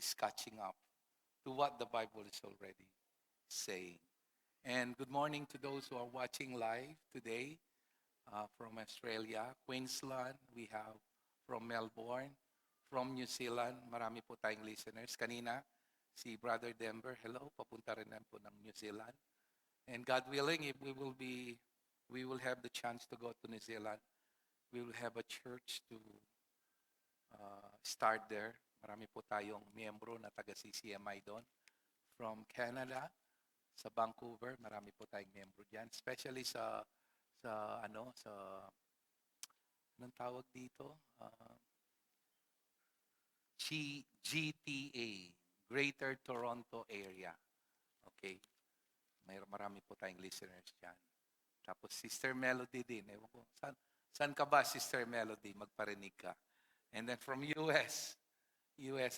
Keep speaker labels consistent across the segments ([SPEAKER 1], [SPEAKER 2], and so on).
[SPEAKER 1] is catching up to what the Bible is already saying. And good morning to those who are watching live today from Australia, Queensland. We have from Melbourne, from New Zealand. Marami po tayong listeners. Kanina, si Brother Denver, hello, papunta rin na po ng New Zealand. And God willing, if we will have the chance to go to New Zealand. We will have a church to start there. Marami po tayong miyembro na taga CCMI doon. From Canada, sa Vancouver, marami po tayong miyembro diyan, especially sa anong tawag dito? GTA, Greater Toronto Area. Okay. Marami po tayong listeners diyan. Tapos Sister Melody din. Ewan ko, saan ka ba, Sister Melody? Magparinig ka. And then from US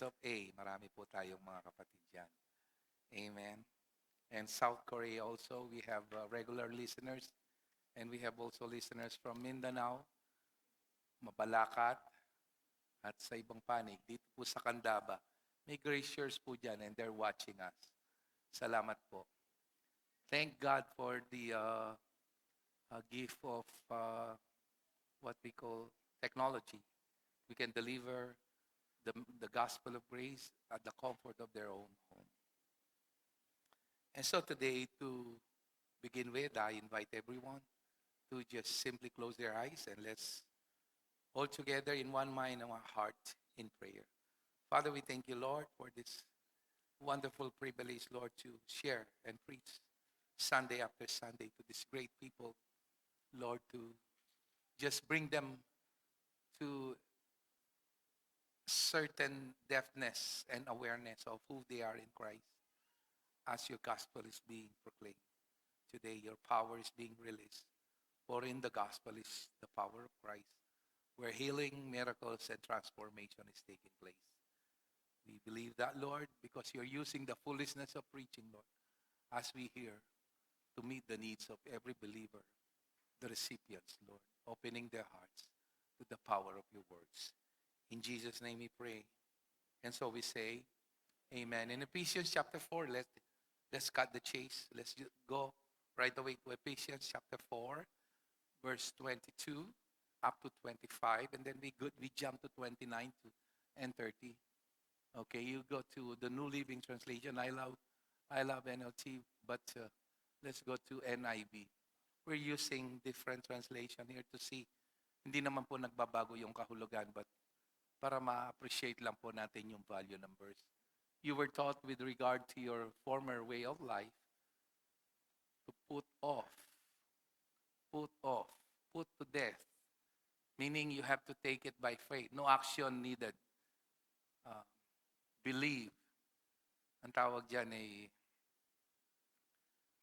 [SPEAKER 1] of A, marami po tayong mga kapatid diyan. Amen. And South Korea also, we have regular listeners. And we have also listeners from Mindanao, Mabalacat, at sa ibang panig. Dito po sa Candaba. May gracious po dyan and they're watching us. Salamat po. Thank God for the gift of what we call technology. We can deliver the gospel of grace at the comfort of their own home. And so today, to begin with, I invite everyone to just simply close their eyes and let's all together in one mind and one heart in prayer. Father, we thank you, Lord, for this wonderful privilege, Lord, to share and preach Sunday after Sunday to these great people, Lord, to just bring them to certain deafness and awareness of who they are in Christ as your gospel is being proclaimed. Today, your power is being released. For in the gospel is the power of Christ, where healing, miracles, and transformation is taking place. We believe that, Lord, because you're using the foolishness of preaching, Lord, as we hear, to meet the needs of every believer, the recipients, Lord, opening their hearts to the power of your words. In Jesus' name we pray. And so we say, amen. In Ephesians chapter 4, let's cut the chase. Let's go right away to Ephesians chapter 4, verse 22 up to 25. And then we jump to 29 and 30. Okay, you go to the New Living Translation. I love NLT, but let's go to NIV. We're using different translation here to see. Hindi naman po nagbabago yung kahulugan, but para ma-appreciate lang po natin yung value ng verse. You were taught with regard to your former way of life to put to death. Meaning you have to take it by faith. No action needed. Believe. Ang tawag dyan ay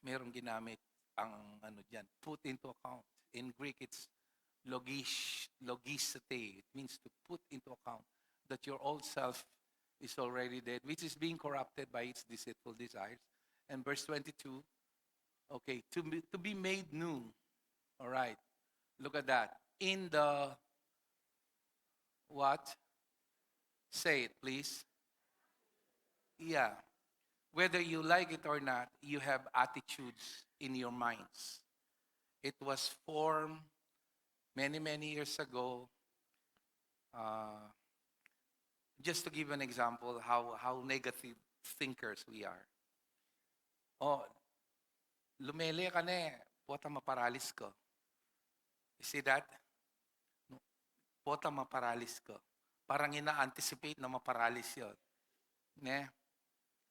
[SPEAKER 1] merong ginamit ang put into account. In Greek, it's logisete. It means to put into account that your old self is already dead, which is being corrupted by its deceitful desires. And verse 22, okay, to be made new. All right, look at that. In the, what? Say it, please. Yeah. Whether you like it or not, you have attitudes in your minds. It was formed many, many years ago. Just to give an example, how negative thinkers we are. Oh, lumele ka na eh, pota maparalis ko. You see that? Pota maparalis ko. Parang ina-anticipate na maparalis yun. Ne?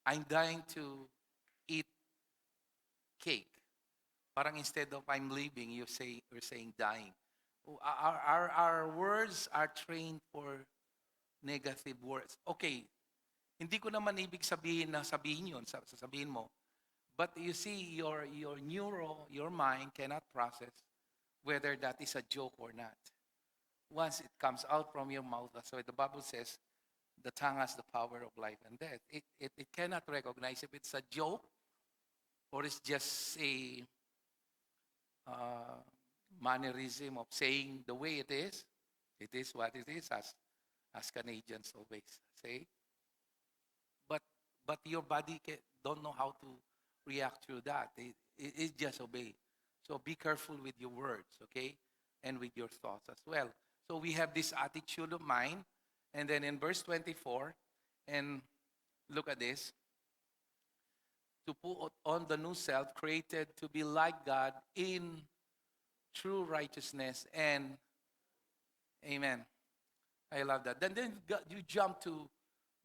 [SPEAKER 1] I'm dying to eat cake. Parang instead of I'm leaving, you're saying dying. Our words are trained for negative words. Okay, hindi ko naman ibig sabihin na sabihin yun, sasabihin mo. But you see, your mind cannot process whether that is a joke or not. Once it comes out from your mouth, that's why the Bible says, the tongue has the power of life and death. It cannot recognize if it's a joke or it's just a mannerism of saying the way it is. It is what it is, as Canadians always say. but your body don't know how to react to that. It just obey. So be careful with your words, okay, and with your thoughts as well. So we have this attitude of mind, and then in verse 24, and look at this: to put on the new self, created to be like God in true righteousness and amen. I love that. Then you jump to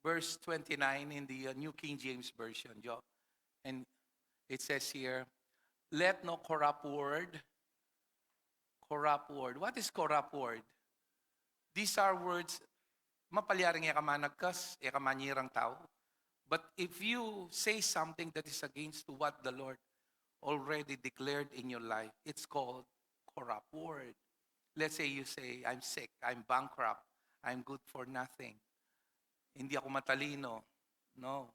[SPEAKER 1] verse 29 in the New King James Version, Joe. And it says here, let no corrupt word. What is corrupt word? These are words, mapalyaring yakamanagkas, yakamanyirang tao. But if you say something that is against to what the Lord already declared in your life, it's called corrupt word. Let's say you say, I'm sick, I'm bankrupt, I'm good for nothing. Hindi ako matalino. No.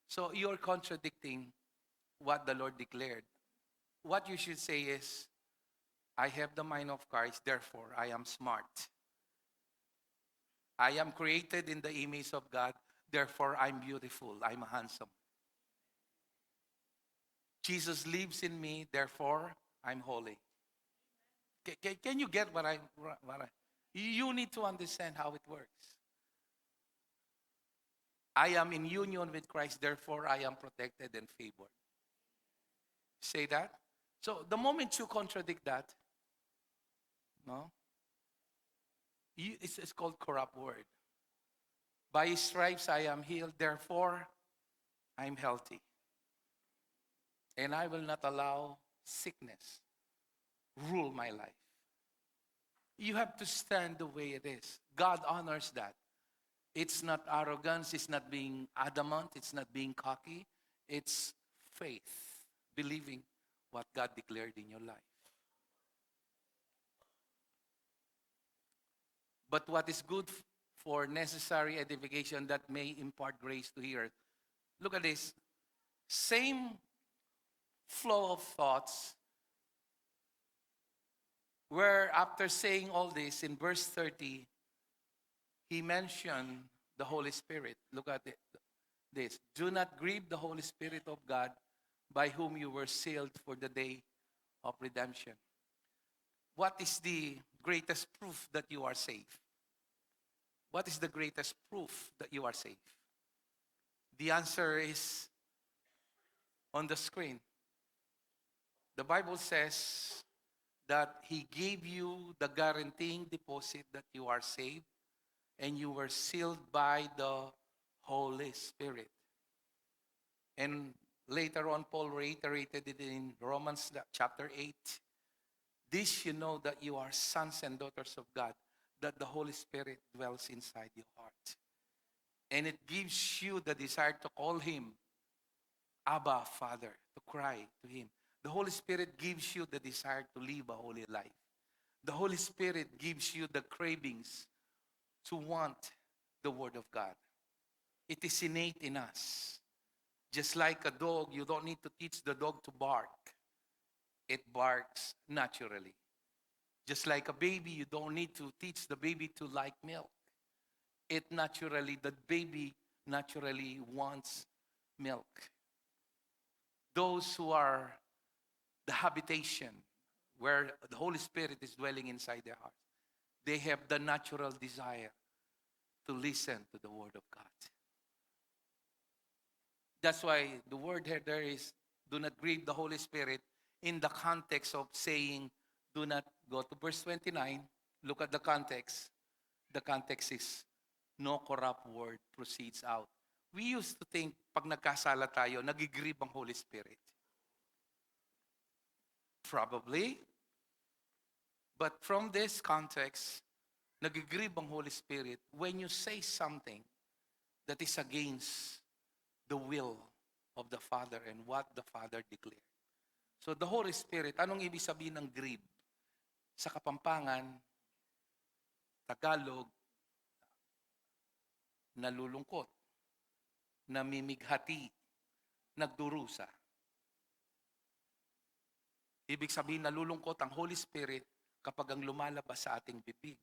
[SPEAKER 1] So you're contradicting what the Lord declared. What you should say is, I have the mind of Christ, therefore I am smart. I am created in the image of God, therefore I'm beautiful, I'm handsome. Jesus lives in me, therefore I'm holy. Can you get what I? You need to understand how it works. I am in union with Christ, therefore I am protected and favored. Say that. So the moment you contradict that, no, it's called corrupt word. By His stripes I am healed, therefore I'm healthy. And I will not allow sickness rule my life. You have to stand the way it is. God honors that. It's not arrogance, it's not being adamant, it's not being cocky. It's faith, believing what God declared in your life. But what is good for necessary edification that may impart grace to hear. Look at this. Same flow of thoughts, where after saying all this, in verse 30, he mentioned the Holy Spirit. Look at this. Do not grieve the Holy Spirit of God, by whom you were sealed for the day of redemption. What is the greatest proof that you are safe? What is the greatest proof that you are safe? The answer is on the screen. The Bible says that He gave you the guaranteeing deposit that you are saved and you were sealed by the Holy Spirit. And later on, Paul reiterated it in Romans chapter 8. This you know, that you are sons and daughters of God, that the Holy Spirit dwells inside your heart. And it gives you the desire to call Him Abba, Father, to cry to Him. The Holy Spirit gives you the desire to live a holy life. The Holy Spirit gives you the cravings to want the Word of God. It is innate in us. Just like a dog, you don't need to teach the dog to bark. It barks naturally. Just like a baby, you don't need to teach the baby to like milk. The baby naturally wants milk. Those who are the habitation, where the Holy Spirit is dwelling inside their hearts, they have the natural desire to listen to the Word of God. That's why the word here there is, do not grieve the Holy Spirit, in the context of saying, do not go to verse 29. Look at the context. The context is, no corrupt word proceeds out. We used to think, pag nagkasala tayo, nagigrieve ang Holy Spirit. Probably. But from this context, nagigrieve ang Holy Spirit when you say something that is against the will of the Father and what the Father declared. So the Holy Spirit, anong ibig sabihin ng grieve? Sa Kapampangan, Tagalog, nalulungkot, namimighati, nagdurusa. Ibig sabihin, nalulungkot ang Holy Spirit kapag ang lumalabas sa ating bibig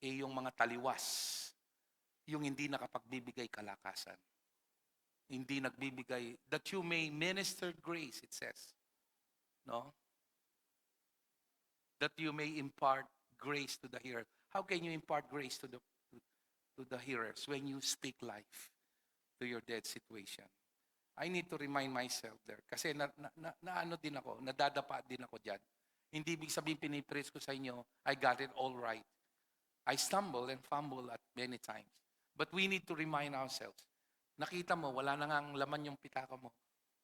[SPEAKER 1] yung mga taliwas, yung hindi nakapagbibigay kalakasan. hindi nagbibigay, that you may minister grace, it says. No? That you may impart grace to the hearer. How can you impart grace to the hearers when you speak life to your dead situation? I need to remind myself there. Kasi ano din ako, nadadapa din ako dyan. Hindi ibig sabihin pinipraise ko sa inyo, I got it all right. I stumble and fumble at many times. But we need to remind ourselves. Nakita mo, wala na ngang laman yung pitaka mo.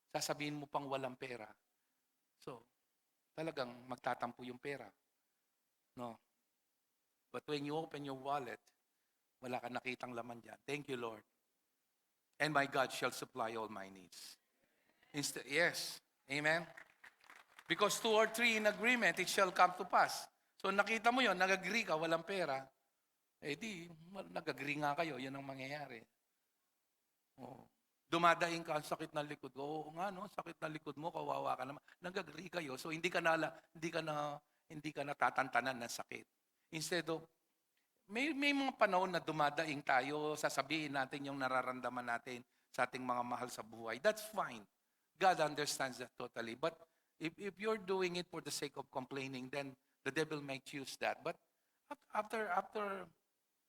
[SPEAKER 1] Sasabihin mo pang walang pera. So, talagang magtatampo yung pera. No? But when you open your wallet, wala ka nakitang laman dyan. Thank you, Lord. And my God shall supply all my needs. Yes. Amen. Because 2 or 3 in agreement, it shall come to pass. So nakita mo yon, nag-agree ka, walang pera. Eh di, nag-agree nga kayo, yun ang mangyayari. Oh. Dumadaing ka, sakit na likod. Oo nga, no? Sakit na likod mo, kawawa ka naman. Nag-agree kayo, so hindi ka na tatantanan ng sakit. Instead of, may mga panahon na dumadaing tayo, sasabihin natin yung nararamdaman natin sa ating mga mahal sa buhay. That's fine. God understands that totally. But if you're doing it for the sake of complaining, then the devil might use that. But after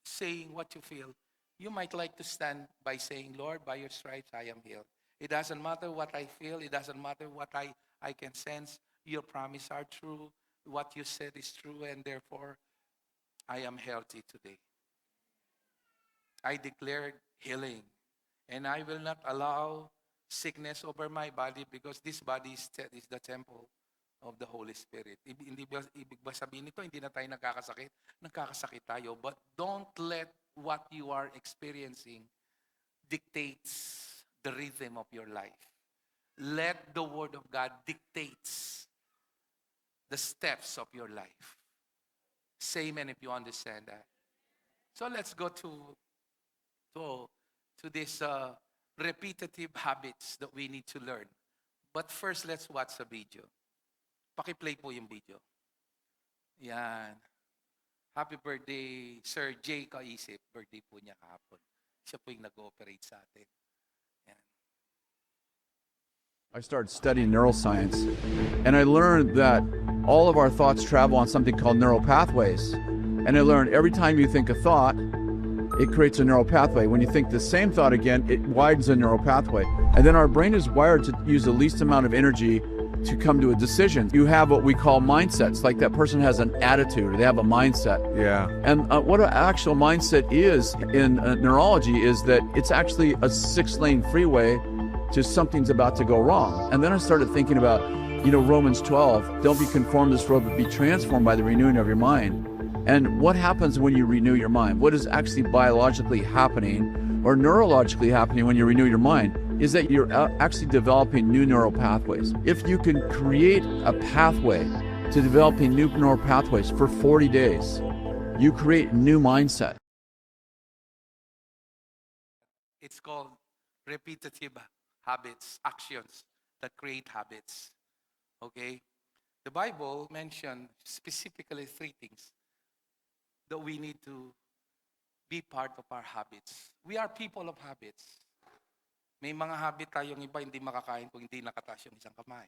[SPEAKER 1] saying what you feel, you might like to stand by saying, Lord, by your stripes I am healed. It doesn't matter what I feel. It doesn't matter what I can sense. Your promises are true. What you said is true, and therefore, I am healthy today. I declared healing, and I will not allow sickness over my body because this body is the temple of the Holy Spirit. Ibig ba sabihin nito, hindi na tayo nagkakasakit? Nagkakasakit tayo, but don't let what you are experiencing dictates the rhythm of your life. Let the Word of God dictates the steps of your life. Say amen if you understand that. So let's go to this repetitive habits that we need to learn. But first, let's watch a video. Paki-play po yung video. Yan. Happy birthday, Sir Jay Kaisip. Birthday po niya kahapon. Siya po yung nag-ooperate sa atin. Yan.
[SPEAKER 2] I started studying neuroscience, and I learned that all of our thoughts travel on something called neural pathways. And I learned every time you think a thought, it creates a neural pathway. When you think the same thought again, it widens a neural pathway. And then our brain is wired to use the least amount of energy to come to a decision. You have what we call mindsets, like that person has an attitude, or they have a mindset.
[SPEAKER 3] Yeah.
[SPEAKER 2] And what an actual mindset is in neurology is that it's actually a 6-lane freeway to something's about to go wrong. And then I started thinking about, Romans 12, don't be conformed to this world, but be transformed by the renewing of your mind. And what happens when you renew your mind? What is actually biologically happening or neurologically happening when you renew your mind is that you're actually developing new neural pathways. If you can create a pathway to developing new neural pathways for 40 days, you create a new mindset.
[SPEAKER 1] It's called repetitive habits, actions that create habits. Okay? The Bible mentioned specifically 3 things that we need to be part of our habits. We are people of habits. May mga habit tayong iba hindi makakain kung hindi nakataas yung isang kamay.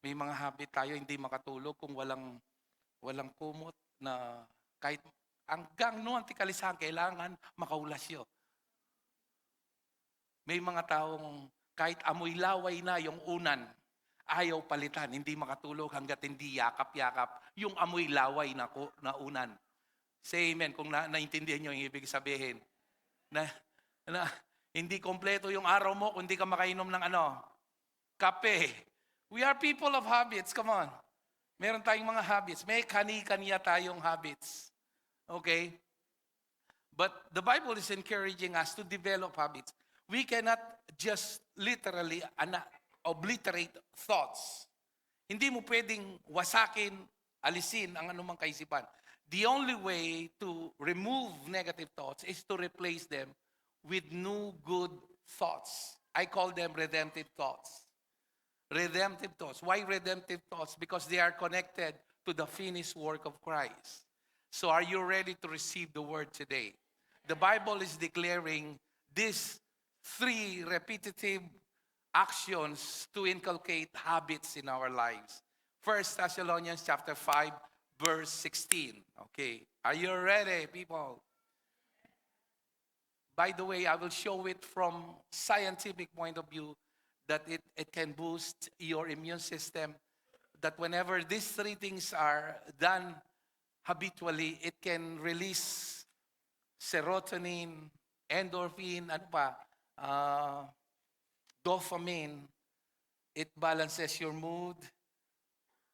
[SPEAKER 1] May mga habit tayo hindi makatulog kung walang kumot na kahit hanggang noon tikalisan kailangan makaulasyo. May mga taong kahit amoy laway na yung unan, ayaw palitan, hindi makatulog hanggat hindi yakap-yakap yung amoy laway na unan. Say amen kung naintindihan nyo yung ibig sabihin. Na hindi kompleto yung araw mo kung hindi ka makainom ng kape. We are people of habits, come on. Meron tayong mga habits. May kani-kaniya tayong habits. Okay? But the Bible is encouraging us to develop habits. We cannot just literally obliterate thoughts. Hindi mo pwedeng wasakin, alisin ang anumang kaisipan. The only way to remove negative thoughts is to replace them with new good thoughts. I call them redemptive thoughts. Redemptive thoughts. Why redemptive thoughts? Because they are connected to the finished work of Christ. So are you ready to receive the word today? The Bible is declaring these 3 repetitive actions to inculcate habits in our lives. 1 Thessalonians chapter 5, verse 16. Okay, are you ready, people? By the way, I will show it from scientific point of view that it can boost your immune system. That whenever these 3 things are done habitually, it can release serotonin, endorphin, ano pa, dopamine. It balances your mood.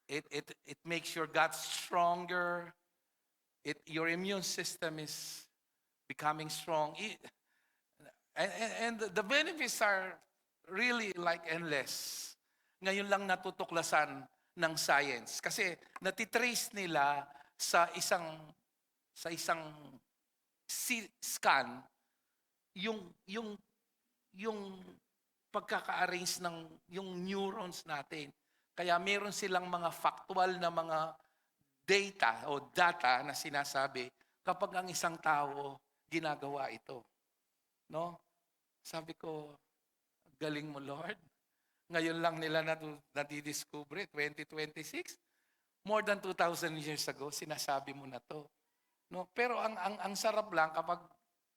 [SPEAKER 1] It makes your gut stronger. Your immune system is becoming strong. And the benefits are really like endless. Ngayon lang natutuklasan ng science. Kasi natitrace nila sa isang scan yung pagkaka-arrange ng yung neurons natin. Kaya meron silang mga factual na mga data na sinasabi kapag ang isang tao ginagawa ito. No? Sabi ko, galing mo, Lord. Ngayon lang nila nadidiscover 2026. More than 2,000 years ago, sinasabi mo na to. No? Pero ang sarap lang kapag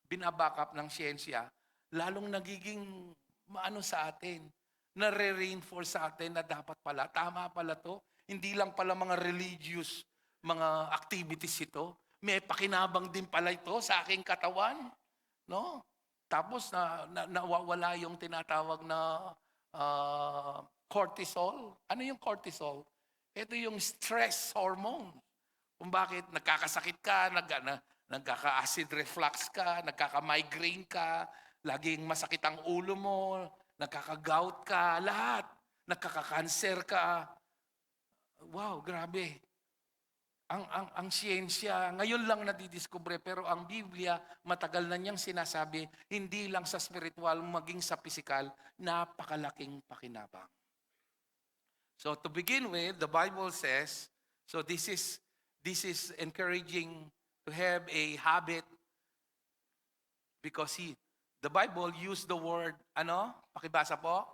[SPEAKER 1] binabackup ng siyensya, lalong nagiging maano sa atin, nare-reinforce sa atin na dapat pala, tama pala to. Hindi lang pala mga religious, mga activities ito. May pakinabang din pala ito sa aking katawan. No? Tapos nawawala yung tinatawag na cortisol. Ano yung cortisol? Ito yung stress hormone. Kung bakit nagkakasakit ka, nagkaka-acid reflux ka, nagkaka-migraine ka, laging masakit ang ulo mo, nagkaka-gout ka, lahat. Nagkaka-cancer ka. Wow, grabe. Ang siyensya, ngayon lang nadidiskubre, pero ang Biblia, matagal na niyang sinasabi, hindi lang sa spiritual, maging sa physical, napakalaking pakinabang. So to begin with, the Bible says, so this is encouraging to have a habit because the Bible used the word, Pakibasa po?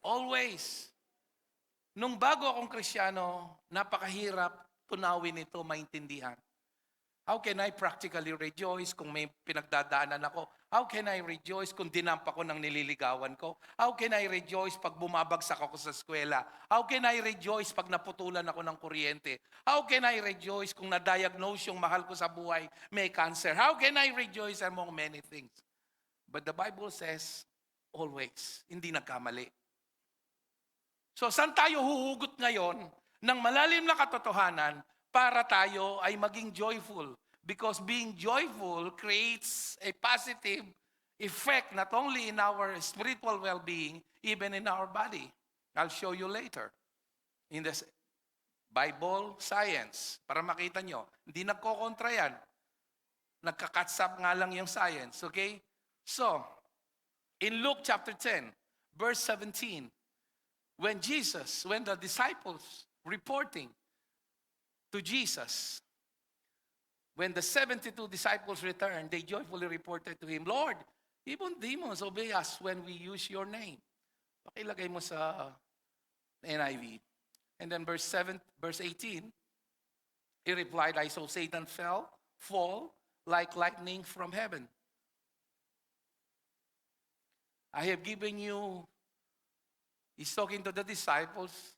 [SPEAKER 1] Always. Nung bago akong Kristiyano, napakahirap tunawin ito, maintindihan. How can I practically rejoice kung may pinagdadaanan ako? How can I rejoice kung dinampa ko ng nililigawan ko? How can I rejoice pag bumabagsak ako sa eskwela? How can I rejoice pag naputulan ako ng kuryente? How can I rejoice kung na-diagnose yung mahal ko sa buhay may cancer? How can I rejoice among many things? But the Bible says, always, hindi nagkamali. So saan tayo huhugot ngayon ng malalim na katotohanan para tayo ay maging joyful? Because being joyful creates a positive effect not only in our spiritual well-being, even in our body. I'll show you later. In the Bible science, para makita nyo, hindi nagkokontra yan. Nagkakatsap nga lang yung science, okay? So, in Luke chapter 10, verse 17, when the disciples reporting to Jesus, when the 72 disciples returned, they joyfully reported to him, Lord, even demons obey us when we use your name. Pakilagay mo sa NIV. And then verse 18, he replied, I saw Satan fall like lightning from heaven. I have given you, he's talking to the disciples,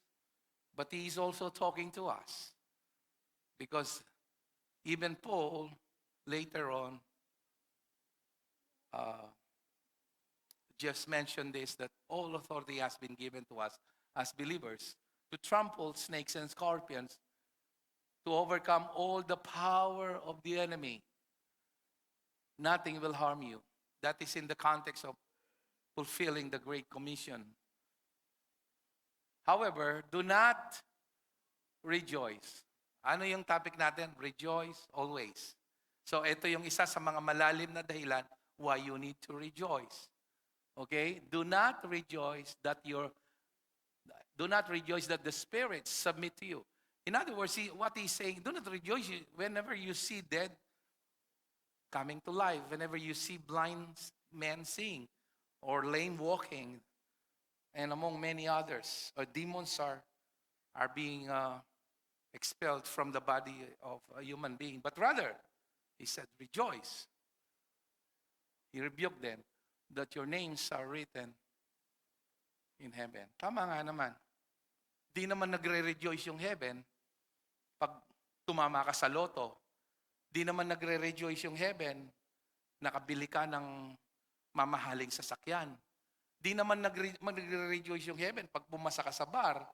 [SPEAKER 1] but he is also talking to us. Because even Paul, later on, just mentioned this, that all authority has been given to us as believers to trample snakes and scorpions, to overcome all the power of the enemy. Nothing will harm you. That is in the context of fulfilling the Great Commission. However, do not rejoice. Ano yung topic natin? Rejoice always. So ito yung isa sa mga malalim na dahilan why you need to rejoice. Okay? Do not rejoice that the spirits submit to you. In other words, what he's saying, do not rejoice whenever you see dead coming to life, whenever you see blind men seeing, or lame walking, and among many others, demons are being expelled from the body of a human being. But rather, he said, rejoice. He rebuked them that your names are written in heaven. Tama nga naman. Di naman nagre-rejoice yung heaven pag tumama ka sa loto. Di naman nagre-rejoice yung heaven, nakabili ka ng mamahaling sasakyan. Di naman nagre-rejoice yung heaven pag pumasa ka sa bar,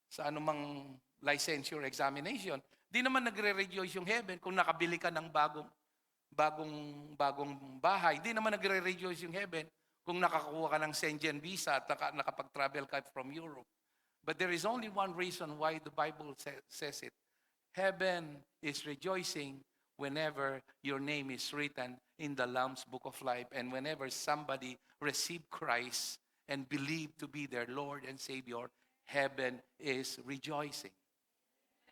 [SPEAKER 1] sa anumang licensure examination. Di naman nagre-rejoice yung heaven kung nakabili ka ng bagong bahay. Di naman nagre-rejoice yung heaven kung nakakuha ka ng Schengen visa at nakapag-travel ka from Europe. But there is only one reason why the Bible says it. Heaven is rejoicing whenever your name is written in the Lamb's Book of Life and whenever somebody received Christ and believed to be their Lord and Savior, heaven is rejoicing.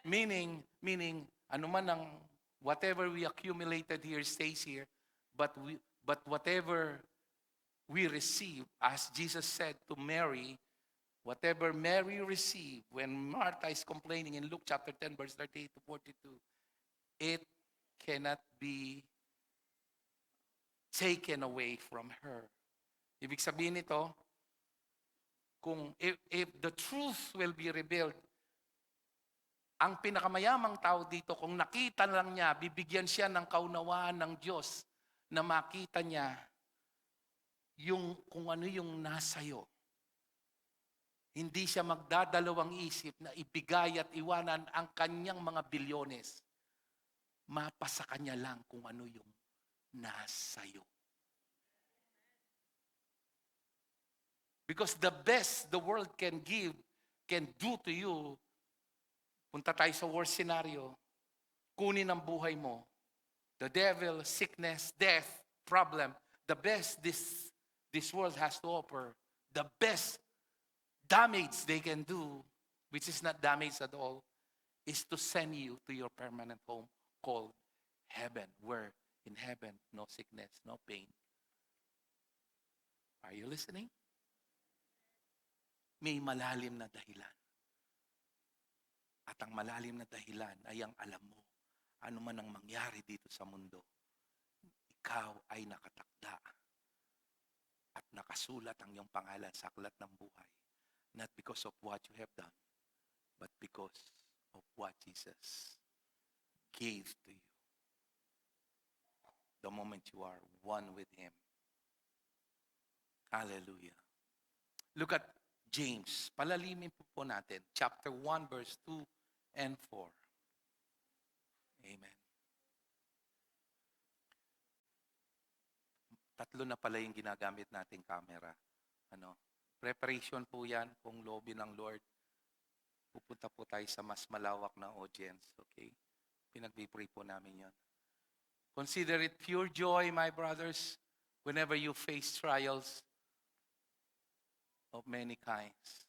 [SPEAKER 1] Meaning, whatever we accumulated here stays here, but whatever we receive, as Jesus said to Mary, whatever Mary received when Martha is complaining in Luke chapter 10, verse 38 to 42, it cannot be taken away from her. Ibig sabihin nito, if the truth will be revealed, ang pinakamayamang tao dito, kung nakita lang niya, bibigyan siya ng kaunawaan ng Diyos na makita niya kung ano yung nasa'yo. Hindi siya magdadalawang isip na ibigay at iwanan ang kanyang mga bilyones. Mapasa kanya lang kung ano yung nasa'yo. Because the best the world can give, can do to you, punta tayo sa worst scenario, kunin ang buhay mo, the devil, sickness, death, problem, the best this world has to offer, the best damage they can do, which is not damage at all, is to send you to your permanent home called heaven, where in heaven, no sickness, no pain. Are you listening? May malalim na dahilan. At ang malalim na dahilan ay ang alam mo, ano man ang mangyari dito sa mundo, ikaw ay nakatakda at nakasulat ang iyong pangalan sa aklat ng buhay. Not because of what you have done, but because of what Jesus gave to you. The moment you are one with Him. Hallelujah. Look at James. Palalimin po natin. Chapter 1, verse 2 and 4. Amen. Tatlo na pala yung ginagamit nating camera. Preparation po yan kung loobin ng Lord. Pupunta po tayo sa mas malawak na audience. Okay? Pinag-pray po namin yon. Consider it pure joy, my brothers, whenever you face trials of many kinds.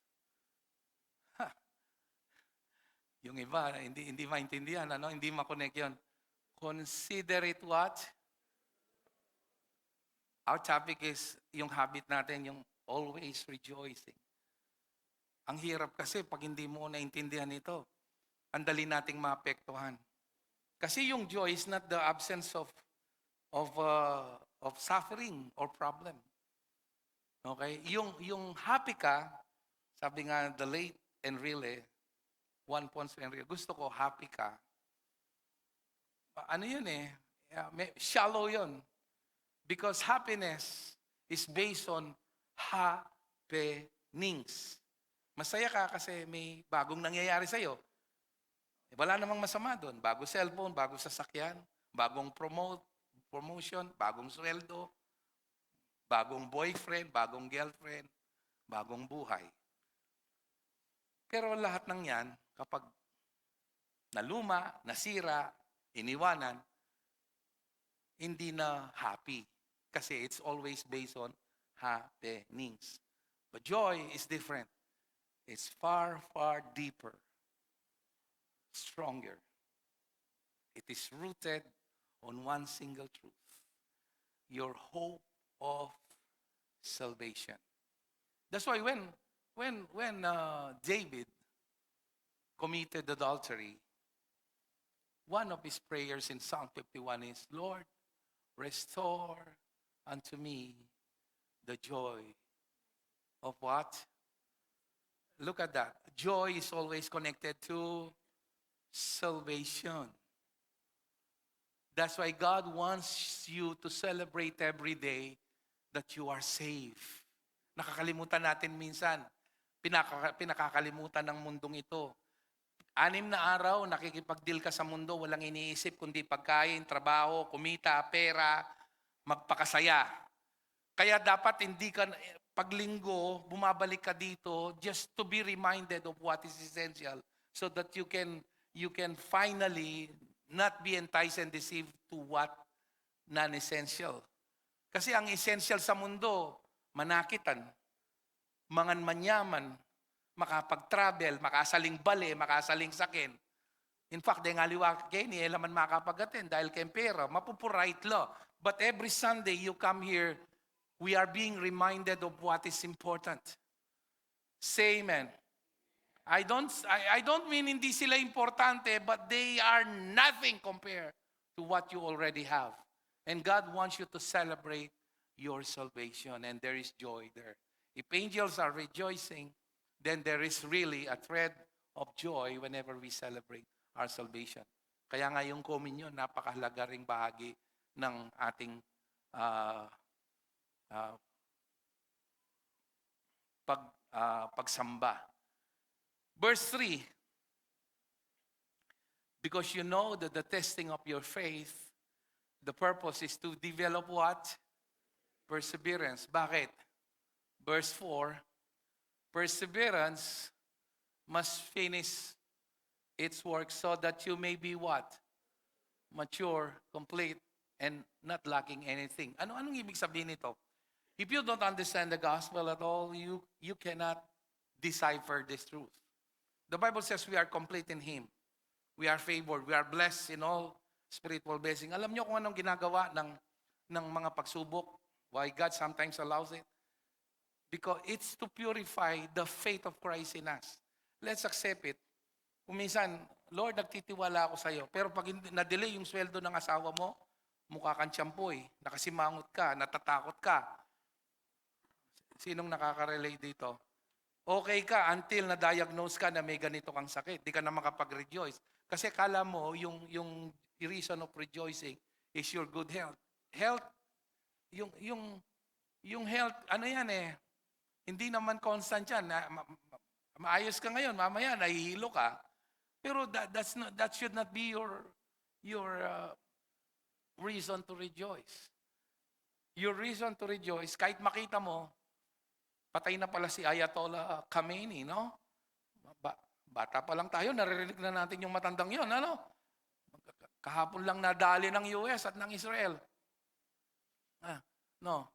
[SPEAKER 1] Yung iba, hindi maintindihan, hindi makonect yun. Consider it what? Our topic is yung habit natin, yung always rejoicing. Ang hirap kasi pag hindi mo naintindihan ito, ang dali nating maapektuhan. Kasi yung joy is not the absence of suffering or problem. Okay? Yung happy ka, sabi nga the late Enrile, Juan Ponce Enrile, gusto ko happy ka. Ano yun shallow yun. Because happiness is based on happenings. Masaya ka kasi may bagong nangyayari sa'yo. Wala namang masama doon. Bagong cellphone, bagong sasakyan, bagong promotion, bagong sweldo, bagong boyfriend, bagong girlfriend, bagong buhay. Pero lahat ng yan, kapag naluma, nasira, iniwanan, hindi na happy. Kasi it's always based on happenings. But joy is different. It's far, far deeper, stronger. It is rooted on one single truth. Your hope of salvation. That's why when David committed adultery, one of his prayers in Psalm 51 is, Lord, restore unto me the joy of what? Look at that. Joy is always connected to salvation. That's why God wants you to celebrate every day that you are saved. Nakakalimutan natin minsan. Pinakakalimutan ng mundong ito. 6 na araw, nakikipag-deal ka sa mundo, walang iniisip kundi pagkain, trabaho, kumita, pera, magpakasaya. Kaya dapat hindi ka, paglinggo, bumabalik ka dito just to be reminded of what is essential so that you can finally not be enticed and deceived to what non-essential. Kasi ang essential sa mundo, manakitan, manyaman, makapag-travel, makasaling bali, makasaling sakin. In fact, dahil nga liwa ni elaman makapagatin dahil kay pera, mapupurait lo. But every Sunday you come here, we are being reminded of what is important. Say amen. I don't mean hindi sila importante, but they are nothing compared to what you already have. And God wants you to celebrate your salvation, and there is joy there. If angels are rejoicing, then there is really a thread of joy whenever we celebrate our salvation. Kaya nga yung communion, napakahalaga ring bahagi ng ating pagsamba. Verse 3, because you know that the testing of your faith, the purpose is to develop what? Perseverance. Bakit? Verse 4, perseverance must finish its work so that you may be what? Mature, complete, and not lacking anything. Anong ibig sabihin nito? If you don't understand the gospel at all, you cannot decipher this truth. The Bible says we are complete in Him. We are favored. We are blessed in all spiritual blessing. Alam niyo kung anong ginagawa ng mga pagsubok? Why God sometimes allows it? Because it's to purify the faith of Christ in us. Let's accept it. Kung minsan, Lord, nagtitiwala ako sa iyo. Pero pag na-delay yung sweldo ng asawa mo, mukha kang tiyampoy, nakasimangot ka, natatakot ka. Sinong nakaka-relate dito? Okay ka until na-diagnose ka na may ganito kang sakit. Di ka na makapag-rejoice. Kasi kala mo, yung reason of rejoicing is your good health. Health, yung health, ano yan eh, hindi naman constant yan. Maayos ka ngayon, mamaya nahihilo ka. Pero that should not be your reason to rejoice. Your reason to rejoice, kahit makita mo, patay na pala si Ayatollah Khamenei, no? Bata pa lang tayo, naririnig na natin yung matandang yon, ano? Kahapon lang nadali ng US at ng Israel. No.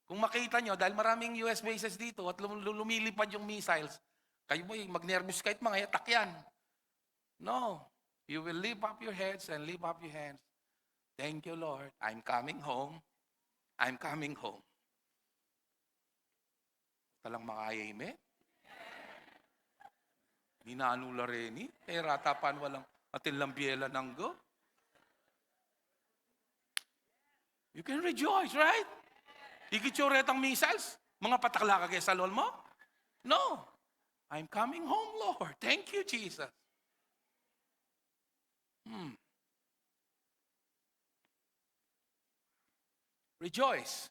[SPEAKER 1] Kung makita nyo, dahil maraming US bases dito at lumilipad yung missiles, kayo mo mag-nervous kahit mga attack yan. No. You will lift up your heads and lift up your hands. Thank you, Lord. I'm coming home. I'm coming home. Talang makayayme. Ninanula reni. Kaya ratapan walang atin lambiela ng go. You can rejoice, right? Higit yung retang missiles. Mga patakla ka kaya sa lol mo? No. I'm coming home, Lord. Thank you, Jesus. Rejoice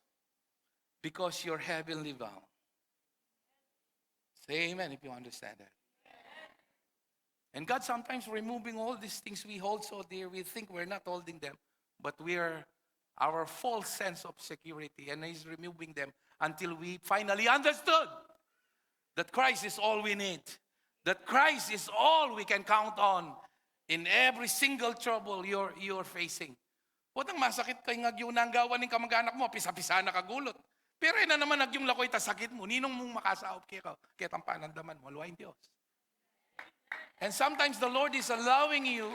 [SPEAKER 1] because you're heavenly bound. Say amen if you understand that. And God sometimes removing all these things we hold so dear, we think we're not holding them, but our false sense of security, and He's removing them until we finally understood that Christ is all we need. That Christ is all we can count on in every single trouble you're facing. Huwag nang masakit kay ngagyong nanggawan ng kamag-anak mo, pisa-pisa na kagulot. Pero ina naman nagyong lakoy ta sakit mo, ninong mong makasaop kaya tang panandaman mo, luwain Diyos. And sometimes the Lord is allowing you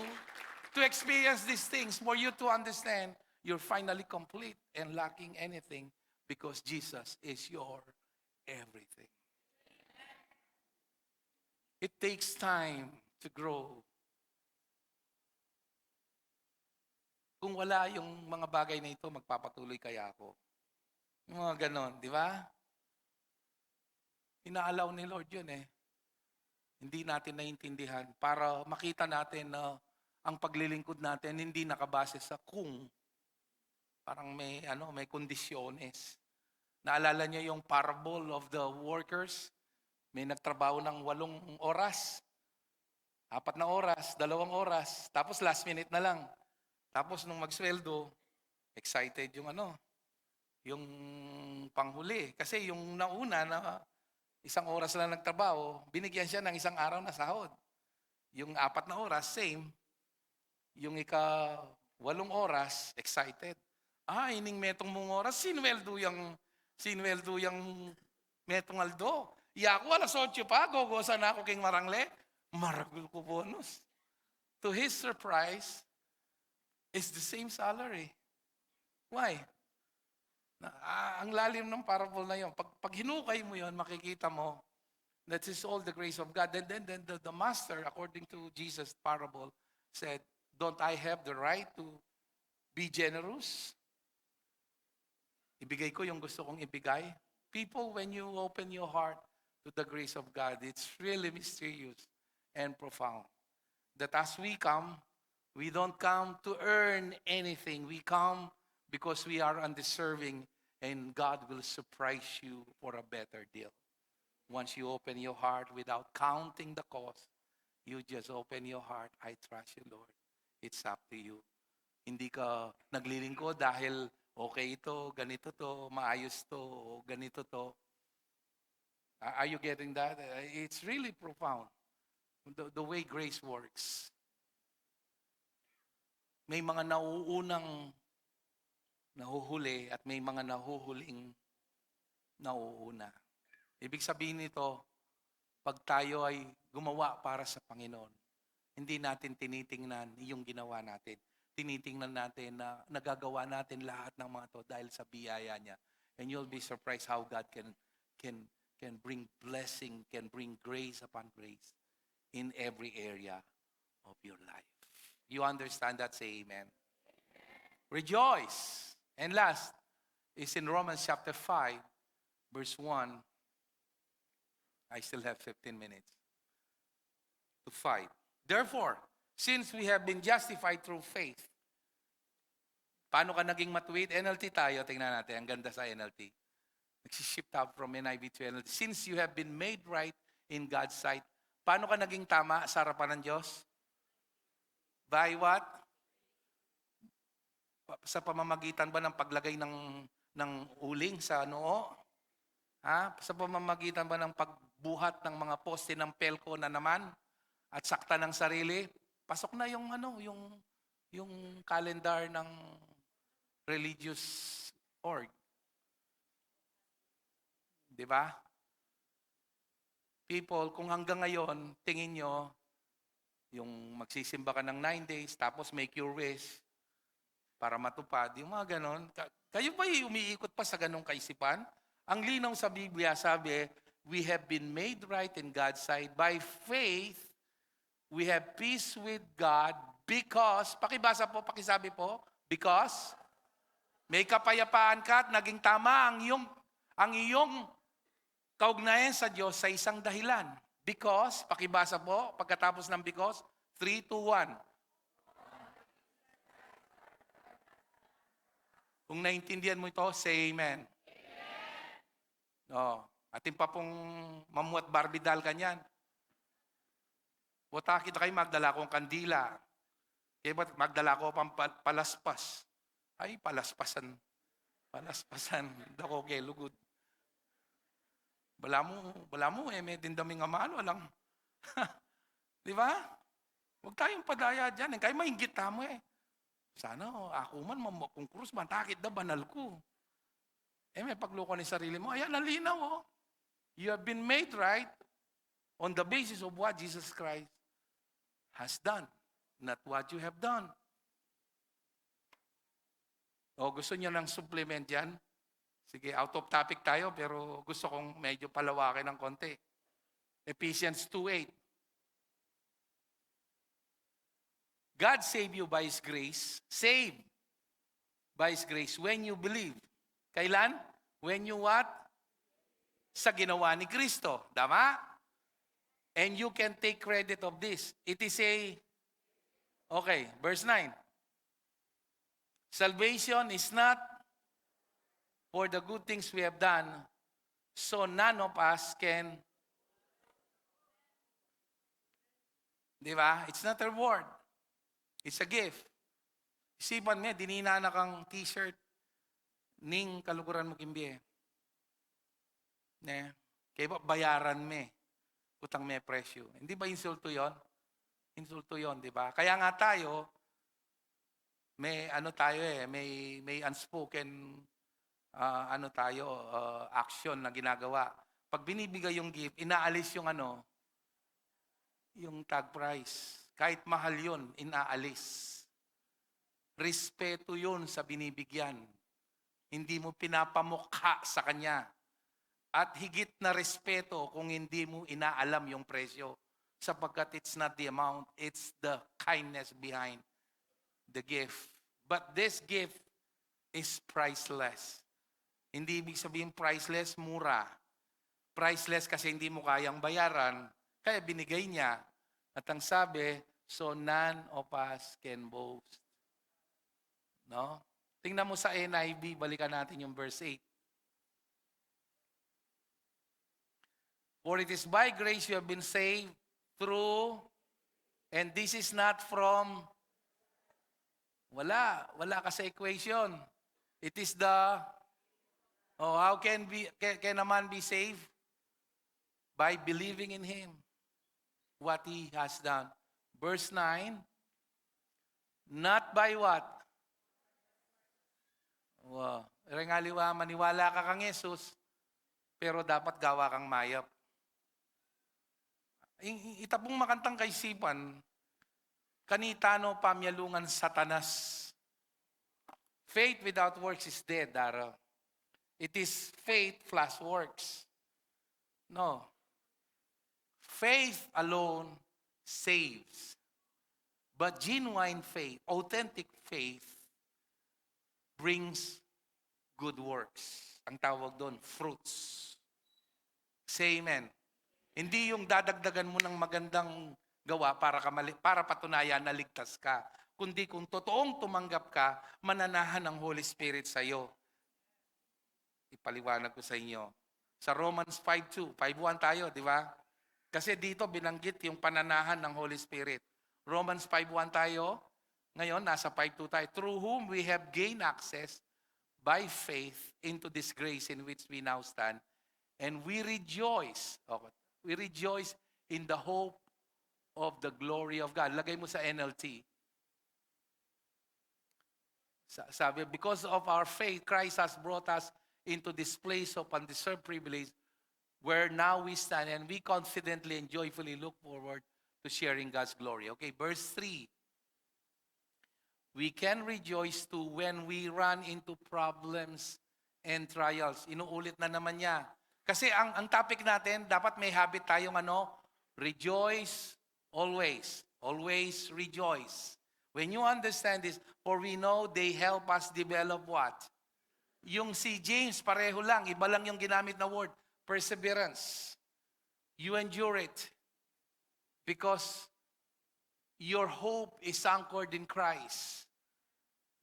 [SPEAKER 1] to experience these things for you to understand you're finally complete and lacking anything because Jesus is your everything. It takes time to grow. Kung wala yung mga bagay na ito, magpapatuloy kaya ako. Yung mga ganon, di ba? Inaalaw ni Lord yun eh. Hindi natin naiintindihan para makita natin na ang paglilingkod natin hindi nakabase sa kung. Parang may kondisyones. Naalala niyo yung parable of the workers? May nagtrabaho ng 8 oras. 4 na oras, 2 oras, tapos last minute na lang. Tapos nung magsweldo, excited yung panghuli. Kasi yung nauna na 1 oras lang nagtrabaho, binigyan siya ng 1 araw na sahod. Yung 4 na oras, same. Yung 8 oras, excited. Ining metong mong oras, sinweldo yung metong aldo. Ako alas 8 pa, gogosa na ako king marangle. Maragul ko bonus. To his surprise, it's the same salary. Why? Ang lalim ng parable na yun. Pag hinukay mo yun, makikita mo that is all the grace of God. Then the master, according to Jesus' parable, said, don't I have the right to be generous? Ibigay ko yung gusto kong ibigay. People, when you open your heart to the grace of God, it's really mysterious and profound. That as we come, we don't come to earn anything. We come because we are undeserving, and God will surprise you for a better deal. Once you open your heart without counting the cost, you just open your heart. I trust you, Lord. It's up to you. Hindi ka naglilingkod dahil okay ito, ganito to, maayos to, o ganito to. Are you getting that? It's really profound. The way grace works. May mga nauunang nahuhuli at may mga nahuhuling nauuna. Ibig sabihin nito, pag tayo ay gumawa para sa Panginoon, hindi natin tinitingnan yung ginawa natin. Tinitingnan natin na nagagawa natin lahat ng mga to dahil sa biyaya niya. And you'll be surprised how God can bring blessing, can bring grace upon grace in every area of your life. You understand that? Say amen. Rejoice. And last is in Romans chapter 5, verse 1. I still have 15 minutes to 5. Therefore, since we have been justified through faith, paano ka naging matuwid? NLT tayo, tingnan natin. Ang ganda sa NLT. Nagsishift up from NIV to NLT. Since you have been made right in God's sight, paano ka naging tama sa harapan ng Diyos? By what? Sa pamamagitan ba ng paglagay ng uling sa noo? Sa pamamagitan ba ng pagbuhat ng mga poste ng pelko na naman at sakta ng sarili? Pasok na yung calendar ng religious org. 'Di ba? People, kung hanggang ngayon tingin nyo yung magsisimba ka ng 9 days tapos make your wish para matupad, yung mga ganon. Kayo ba umiikot pa sa ganong kaisipan? Ang linaw sa Biblia, sabi, we have been made right in God's sight. By faith, we have peace with God because, pakibasa po, pakisabi po, because may kapayapaan ka at naging tama ang iyong kaugnayan sa Diyos sa isang dahilan. Because, pakibasa po, pagkatapos ng because, 3, 2, 1. Kung naintindihan mo ito, say amen. Atin pa pong mamuat barbidal ka niyan. Wata kita kayo, magdala kong kandila. Kaya ba't magdala ko pang palaspas? Ay, palaspasan. Palaspasan. Dako kay lugod. Bala mo, may dindaming amalo lang. Di ba? Huwag tayong padaya dyan. Kaya mahinggit mo eh. Sana ako man kung krus man, takit na banal ko. May pagluko ni sarili mo. Ayan, nalinaw. You have been made right on the basis of what Jesus Christ has done, not what you have done. Gusto niyo ng supplement yan? Sige, out of topic tayo pero gusto kong medyo palawakin ng konti. Ephesians 2:8. God saved you by His grace. Saved by His grace when you believe. Kailan? When you what? Sa ginawa ni Kristo. Tama? And you can take credit of this. It is okay, verse 9. Salvation is not for the good things we have done, so none of us can. Di ba? It's not a reward. It's a gift. Isipan mo, dinina na kang t-shirt, ning kalukuran mo kimbiye. Ne? Kaya ba bayaran me? Utang may presyo. Hindi ba insulto yon? Insulto yon, di ba? Kaya nga tayo, may may unspoken action na ginagawa. Pag binibigay yung gift, inaalis yung tag price. Kahit mahal yun, inaalis. Respeto yun sa binibigyan. Hindi mo pinapamukha sa kanya. At higit na respeto kung hindi mo inaalam yung presyo. Sapagkat it's not the amount, it's the kindness behind the gift. But this gift is priceless. Hindi ibig sabihin priceless, mura. Priceless kasi hindi mo kayang bayaran, kaya binigay niya. At ang sabi, so none of us can boast. No? Tingnan mo sa NIV, balikan natin yung verse 8. For it is by grace you have been saved through, and this is not from, wala ka sa equation. It is how can a man be saved? By believing in Him, what He has done. Verse 9, not by what? Wow. Rengaliwa, maniwala ka kang Jesus, pero dapat gawa kang mayap. Itapong makantang kaisipan, kanitano pamyalungan satanas. Faith without works is dead, Dara. It is faith plus works. No. Faith alone saves. But genuine faith, authentic faith, brings good works. Ang tawag doon, fruits. Say amen. Hindi yung dadagdagan mo ng magandang gawa para patunayan na ligtas ka. Kundi kung totoong tumanggap ka, mananahan ng Holy Spirit sa iyo. Ipaliwanag ko sa inyo. Sa Romans 5:2, 5:1 tayo, di ba? Kasi dito binanggit yung pananahan ng Holy Spirit. Romans 5:1 tayo. Ngayon, nasa 5:2 tayo. Through whom we have gained access by faith into this grace in which we now stand. And we rejoice. Okay. We rejoice in the hope of the glory of God. Lagay mo sa NLT. Sabi, because of our faith, Christ has brought us into this place of undeserved privilege where now we stand and we confidently and joyfully look forward to sharing God's glory. Okay, verse 3. We can rejoice too when we run into problems and trials. Inuulit na naman niya. Kasi ang topic natin, dapat may habit tayong rejoice always. Always rejoice. When you understand this, for we know they help us develop what? Yung si James, pareho lang. Iba lang yung ginamit na word. Perseverance. You endure it. Because your hope is anchored in Christ.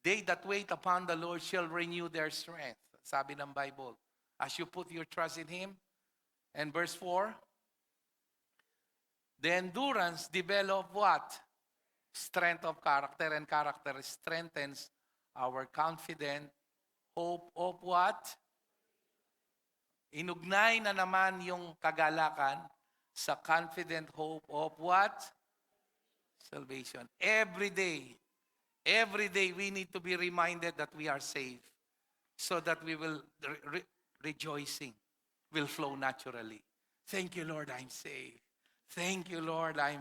[SPEAKER 1] They that wait upon the Lord shall renew their strength. Sabi ng Bible. As you put your trust in Him. And verse 4, the endurance develop what? Strength of character, and character strengthens our confident hope of what? Inugnay na naman yung kagalakan sa confident hope of what? Salvation. Every day we need to be reminded that we are saved so that we will rejoicing will flow naturally. Thank you, Lord, I'm saved. Thank you, Lord, I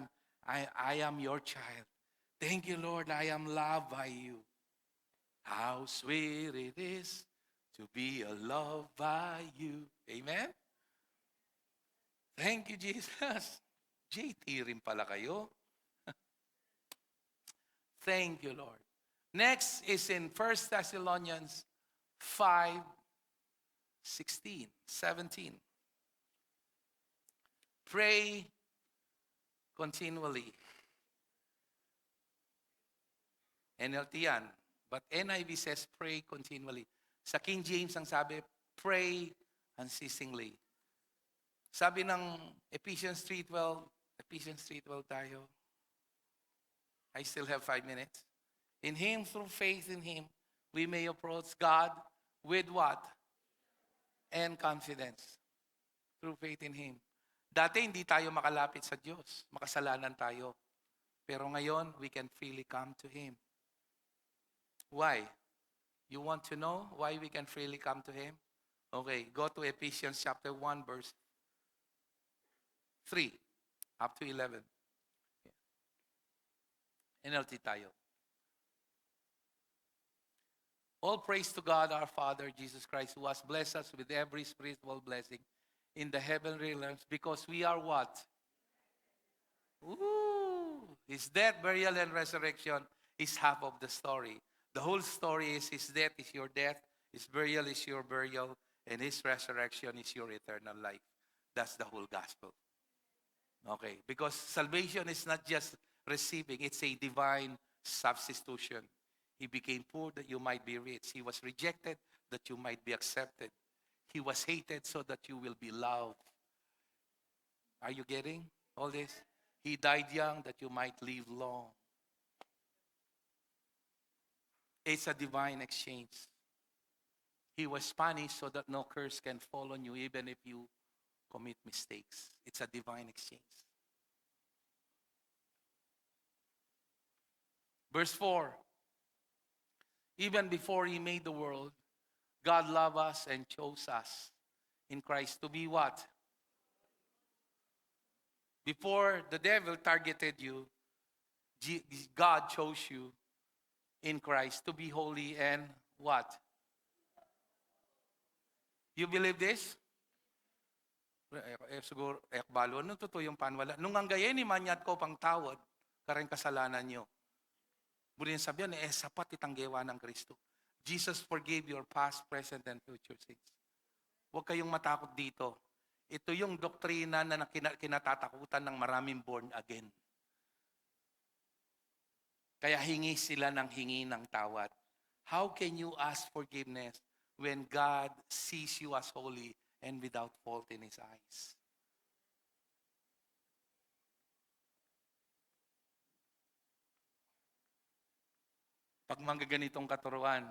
[SPEAKER 1] am your child. Thank you, Lord, I am loved by you. How sweet it is to be loved by you. Amen? Thank you, Jesus. JT rin pala kayo. Thank you, Lord. Next is in 1 Thessalonians 5:16, 17. Pray continually. NLT yan. But NIV says pray continually. Sa King James ang sabi, pray unceasingly. Sabi ng Ephesians 3:12 tayo. I still have 5 minutes. In Him, through faith in Him, we may approach God with what? And confidence. Through faith in Him. Dati hindi tayo makalapit sa Diyos. Makasalanan tayo. Pero ngayon, we can freely come to Him. Why? You want to know why we can freely come to Him? Okay, go to Ephesians chapter 1, verse 3 up to 11. NLT tayo. All praise to God our Father, Jesus Christ, who has blessed us with every spiritual blessing in the heavenly realms, because we are what? His death, burial, and resurrection is half of the story. The whole story is His death is your death, His burial is your burial, and His resurrection is your eternal life. That's the whole gospel. Okay, because salvation is not just receiving, it's a divine substitution. He became poor that you might be rich. He was rejected that you might be accepted. He was hated so that you will be loved. Are you getting all this? He died young that you might live long. It's a divine exchange. He was punished so that no curse can fall on you even if you commit mistakes. It's a divine exchange. Verse 4. Even before He made the world, God loved us and chose us in Christ to be what? Before the devil targeted you, God chose you in Christ to be holy and what? You believe this? Siguro, balo, ano totoo yung panwala? Nung hanggayin ni manyat ko pang tawad, kareng kasalanan nyo. Burin sabihan, sapat itanggewa ng Kristo. Jesus forgave your past, present, and future sins. Huwag kayong matakot dito. Ito yung doktrina na kinatatakutan ng maraming born again. Kaya hingi sila ng hingi ng tawad. How can you ask forgiveness when God sees you as holy and without fault in His eyes? Pag manggaganitong katuruan,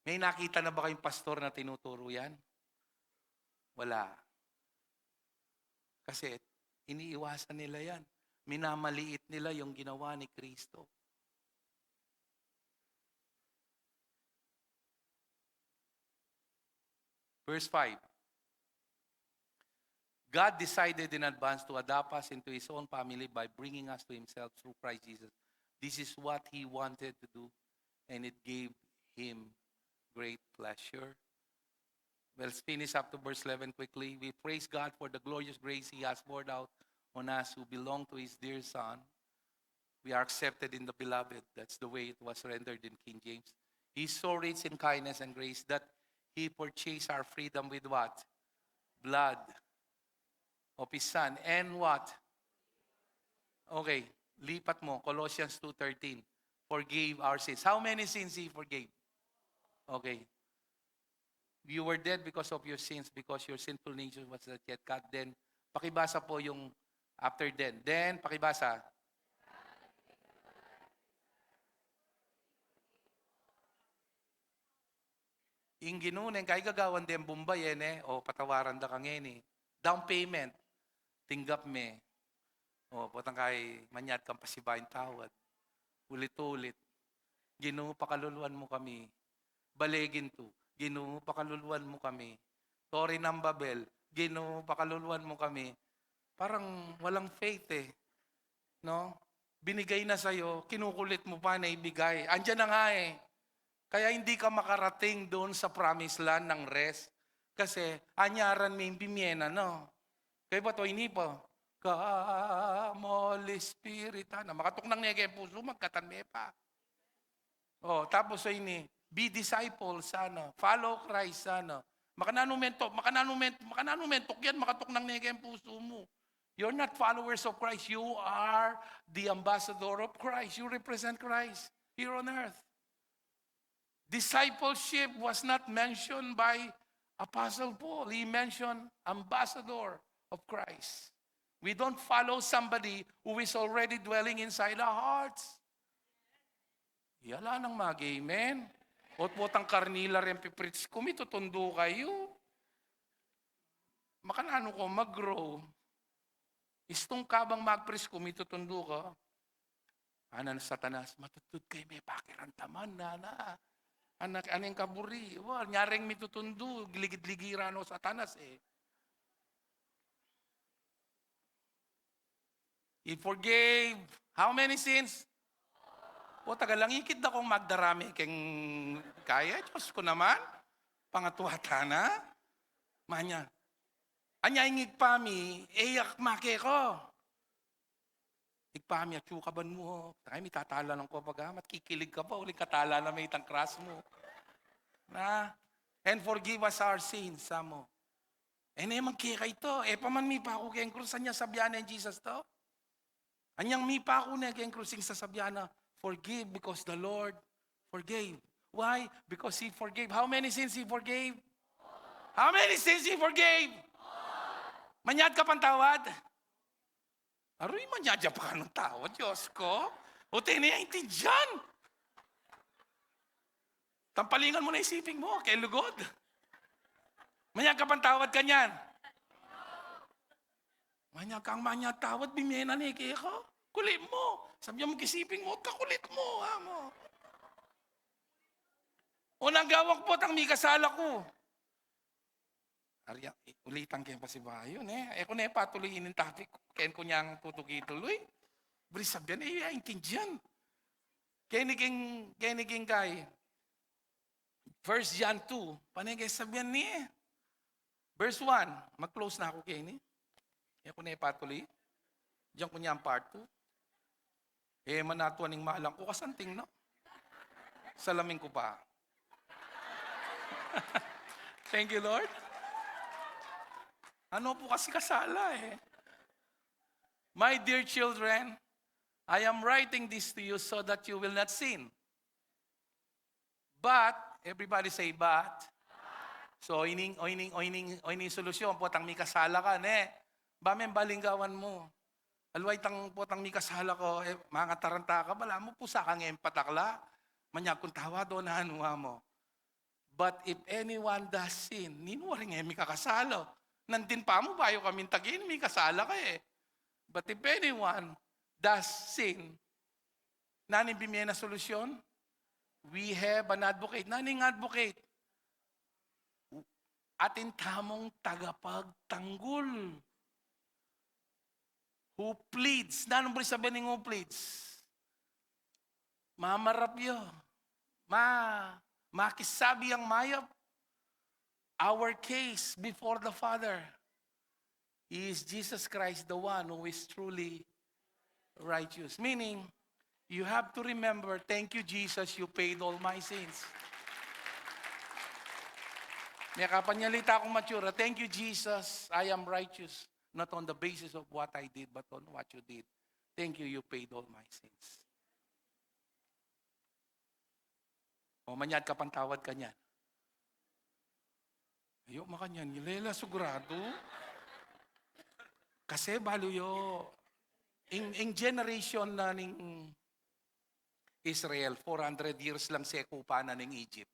[SPEAKER 1] may nakita na ba kayong pastor na tinuturo yan? Wala. Kasi iniiwasan nila yan. Minamaliit nila yung ginawa ni Kristo. Verse 5. God decided in advance to adopt us into His own family by bringing us to Himself through Christ Jesus. This is what He wanted to do, and it gave Him great pleasure. Let's finish up to verse 11 quickly. We praise God for the glorious grace He has poured out on us who belong to His dear Son. We are accepted in the Beloved. That's the way it was rendered in King James. He's so rich in kindness and grace that He purchased our freedom with what? Blood of His Son. And what? Okay, lipat mo. Colossians 2:13. Forgave our sins. How many sins He forgave? Okay. You were dead because of your sins, because your sinful nature was not yet cut. Then, pakibasa po yung after then. Then, pakibasa. Yung ginunin, kay gagawan din bumbay o patawaran da kang down payment, tinggap me. O, potang kay manyat kang pasibayin tawad. Ulit-ulit. Ginoo, pakaluluan mo kami. Baligin to. Ginoo, pakaluluan mo kami. Tori ng Babel. Ginoo, pakaluluan mo kami. Parang walang faith No? Binigay na sa'yo, kinukulit mo pa na ibigay. Andiyan na nga Kaya hindi ka makarating doon sa promised land ng rest. Kasi anyaran may bimiena, no? Kaya ba ito, hindi pa? Come, Holy Spirit. Makatok ng nega yung puso, magkatanme pa. Tapos ay ini, be disciples, follow Christ, makananumentok yan, makatok ng nega yung puso mo. You're not followers of Christ. You are the ambassador of Christ. You represent Christ here on earth. Discipleship was not mentioned by Apostle Paul. He mentioned ambassador of Christ. We don't follow somebody who is already dwelling inside our hearts. Yala nang mag-amen. Otang karnila rin piprits ko, mitutundo kayo. Makanano ko mag-grow. Istong kabang mag-preach ko, mitutundo ka. Anan Satanas, matutod kayo may pakirantaman na. Anak, anong kaburi? Nyaring mitutundo, giligid-ligiran o Satanas eh. He forgave how many sins? Tagalangikid na kong magdarami keng kaya. Diyos ko naman. Pangatuhata na. Manya. Anya ingig pami, eyak make ko. Igpami at yukaban mo. Takay may tatala ng ko pagamat. Kikilig ka pa. Uling katala na may itang kras mo. And forgive us our sins, mo. Naman kaya ito. Paman mi pa ako kayang krus. Anya sabyana yung Jesus to? Anyang mi pa ako na kayang krusing sa sabyana. Forgive because the Lord forgave. Why? Because He forgave. How many sins He forgave? How many sins He forgave? Manyad ka pang tawad? Aroy, manyadya pa ka ng tawad, Diyos ko. O tiniyaintindihan. Tampalingan mo na isipin mo, kay lugod. Manyad ka pang tawad kanyan. Manyad kang manyad tawad, bimena ni kaya ko. Kulit mo. Sabi mo kisiping mo, kakulit mo. Mo. Unang gawak po, tang may kasala ko. Arya, ulitan kayo pa si Bayon eh. Kung patuloyin yung topic, kayan ko niyang tutuki-tuloy. Bri sabihan, intindihan. Kaya naging kay 1 John 2, panay kayo sabihan niya. Verse 1, mag-close na ako kayo ni. Kaya ko patuloy. Diyan ko niya ang part 2. Manatuan ng mahalang ko, kasanting, no? Salamin ko pa. Thank you, Lord. Ano po kasi kasala eh. My dear children, I am writing this to you so that you will not sin. But, everybody say but. So, oining solusyon, potang may kasala ka, ne? Bamen balinggawan mo. Alway tang potang mi kasala ko, mga taranta ka, bala mo pusa kang empatakla. Manya kung tawa doon na hanuha mo. But if anyone does sin, ninuwaring mi kakasalo. Nandin pa mo bayo kaming tagin, mi kasala ka eh. But if anyone does sin, naning bimiya na solusyon? We have an advocate. Naning advocate? Atin tamong tagapagtanggol. Who pleads? Nanong sabihin ng who pleads? Mamarap yun. Makisabi ang mayap. Our case before the Father is Jesus Christ, the one who is truly righteous. Meaning, you have to remember, thank you Jesus, you paid all my sins. May kapanyalita akong matura, thank you Jesus, I am righteous. Not on the basis of what I did, but on what you did. Thank you, you paid all my sins. Manyad ka pang tawad ka niyan. Ayaw makanyan, nilela sigurado. Kasi balo yo, in generation na ning Israel, 400 years lang siya kupanan ng Egypt.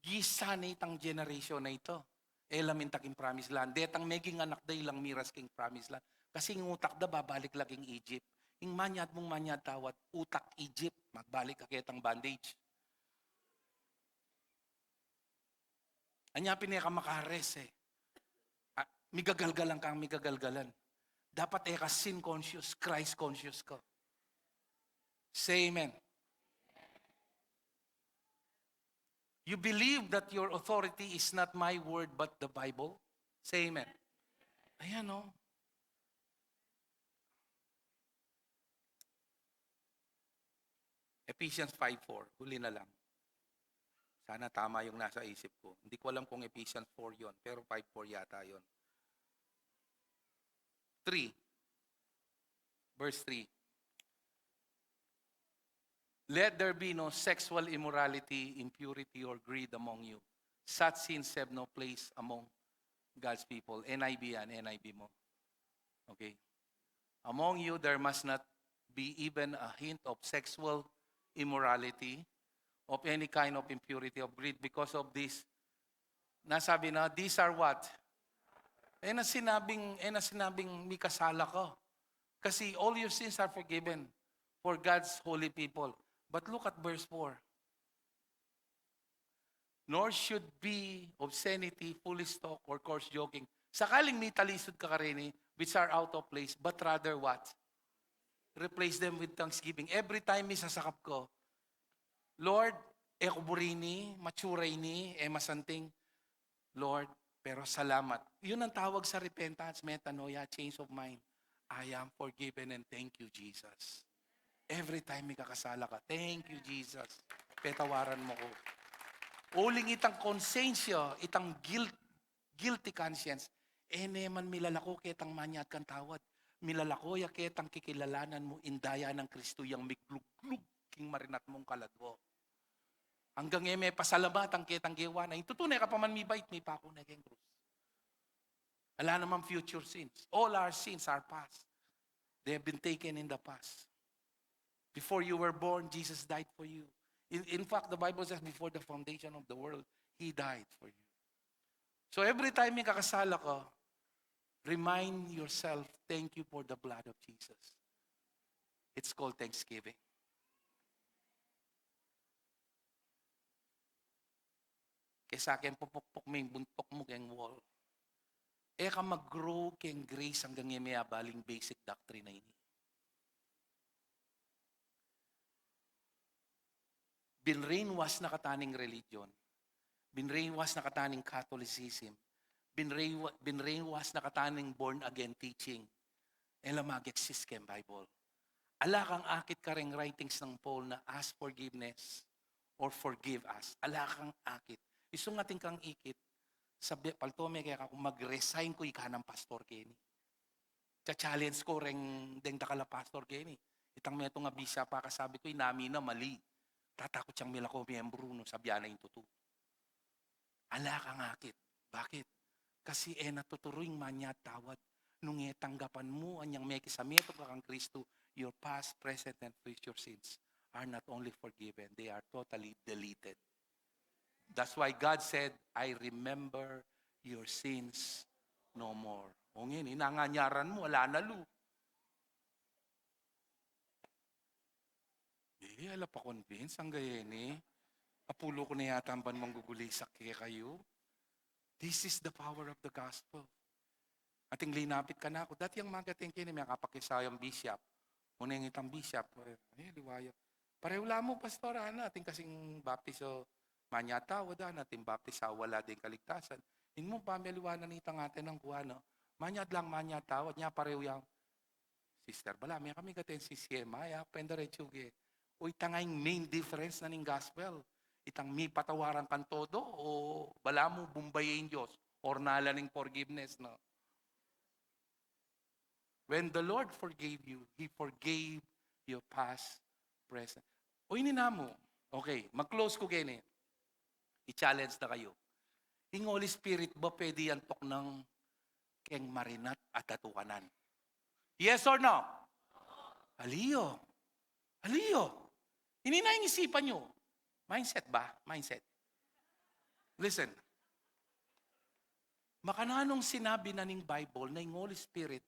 [SPEAKER 1] Gisa na itang generation na ito. Elamin taking promised land. Detang meging anak da ilang miras king promised land. Kasi ngutak da babalik laging Egypt. Ing manyad mong manyad tawad, utak Egypt, magbalik ka kitang bandage. Anya pinaka makares eh. Migagalgalan kang migagalgalan. Dapat ka sin conscious, Christ conscious ka. Say amen. You believe that your authority is not my word but the Bible? Say amen. Ayan o. Ephesians 5:4. Huli na lang. Sana tama yung nasa isip ko. Hindi ko alam kung Ephesians 4 yon, pero 5:4 yata yon. 3. Verse 3. Let there be no sexual immorality, impurity, or greed among you. Such sins have no place among God's people. NIV yan, NIV mo. Okay? Among you, there must not be even a hint of sexual immorality, of any kind of impurity, of greed. Because of this, nasabi na, these are what? Na sinabing may kasala ko. Kasi all your sins are forgiven for God's holy people. But look at verse 4. Nor should be obscenity, foolish talk, or coarse joking. Sakaling may talisod ka karini, which are out of place, but rather what? Replace them with thanksgiving. Every time may sasakap ko, Lord, kuburini, matsuray ni, masanting, Lord, pero salamat. Yun ang tawag sa repentance, metanoia, change of mind. I am forgiven and thank you, Jesus. Every time may kakasala ka, thank you, Jesus. Petawaran mo ko. Uling itang konsensya, itang guilty conscience, neman milalako ketang manyat kan tawad. Milalako ya ketang kikilalanan mo, indaya ng Kristo yang miglug-glug king marinat mong kaladwo. Hanggang may pasalamat ang ketang giwa na, tutunay ka pa man mi bait, mi pa ako na keng krus. Wala naman future sins. All our sins are past. They have been taken in the past. Before you were born, Jesus died for you. In fact, the Bible says before the foundation of the world, He died for you. So every time may kakasala ka, remind yourself, thank you for the blood of Jesus. It's called thanksgiving. Kaya sa akin, pupukpok mo yung buntok mo kayong wall. Ka mag-grow kayong grace hanggang yung may abaling basic doctrine na ini. Binrainwash na kataning religion. Binrainwash na kataning Catholicism. Binrainwash na kataning born-again teaching. Mag-exist kayong Bible. Ala kang akit ka ring writings ng Paul na ask forgiveness or forgive us. Ala kang akit. Isungating kang ikit. Sabi, paltome kaya kung mag-resign ko ika ng pastor Kenny. Cha-challenge ko ring deng dakala pastor Kenny. Itang meto nga bisa pa kasabi ko, inami na mali. Tatakot siyang mila ko miyembro no sabihan na yung tutu. Ala kang akit. Bakit? Kasi natuturuing manya tawad. Nung tanggapan mo anyang may kisameto ka kang Kristo, your past, present, and future sins are not only forgiven, they are totally deleted. That's why God said, I remember your sins no more. O ngayon, inanganyaran mo, wala na lu. Ala pa convince, ang gayen Apulo ko na yata ang banmang gugulisak kaya kayo. This is the power of the gospel. Ating linapit ka na ako. Dati ang magating kini, may kapakisayang bishop. Una yung itang bishop. Liwaya. Pareho mo, pastor, ating kasing baptiso manyata, wala natin baptisa, wala din kaligtasan. Hindi mo pa, may liwanan itang atin ng kuha, Manyat lang, manyata, wad niya pareho yung sister. Bala, may kami katin si Siemaya, penderechuge. O itang ang main difference na ning gospel. Itang may patawaran kan todo o bala mo bumbayin Diyos or nala ning forgiveness, no? When the Lord forgave you, He forgave your past, present. O inina mo, okay, mag-close ko gini. I-challenge na kayo. Yung Holy Spirit ba pwede yan tok ng keng marinat at atukanan? Yes or no? Aliyo. Aliyo. Hindi na yung isipan nyo. Mindset ba? Mindset. Listen. Makananong sinabi na ning Bible na yung Holy Spirit,